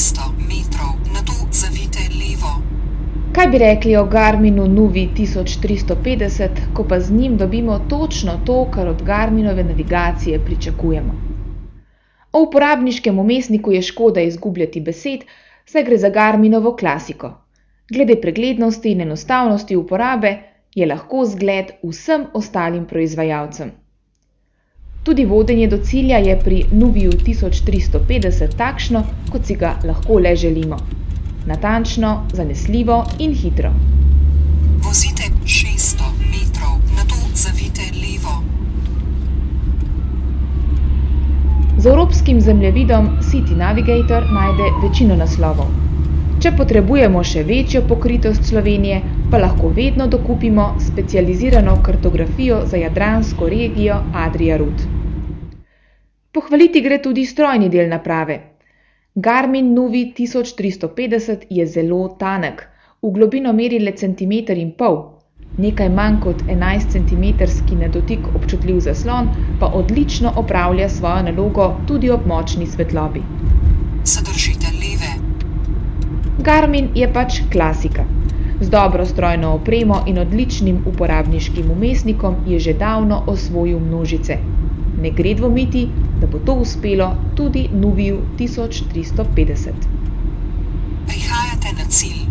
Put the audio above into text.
200 metrov, nato zavijte levo. Kaj bi rekli o Garminu Nuvi 1350, ko pa z njim dobimo točno to, kar od Garminove navigacije pričakujemo? O uporabniškem vmesniku je škoda izgubljati besed, saj gre za Garminovo klasiko. Glede preglednosti in enostavnosti uporabe je lahko zgled vsem ostalim proizvajalcem. Tudi vodenje do cilja je pri Nuviju 1350 takšno, kot si ga lahko le želimo. Natančno, zanesljivo in hitro. Vozite 600 metrov, nato zavijte levo. Z evropskim zemljevidom City Navigator najde večino naslovov. Če potrebujemo še večjo pokritost Slovenije, pa lahko vedno dokupimo specializirano kartografijo za jadransko regijo Adria-Rut. Pohvaliti gre tudi strojni del naprave. Garmin Nuvi 1350 je zelo tanek, v globino meri le 1,5 cm, nekaj manj kot 11 cm nedotik občutljiv zaslon pa odlično opravlja svojo nalogo tudi ob močni svetlobi. Zadržite leve. Garmin je pač klasika. Z dobro strojno opremo in odličnim uporabniškim vmesnikom je že davno osvojil množice. Ne gre dvomiti, da bo to uspelo tudi Nuviju 1350. Prihajate na cilj.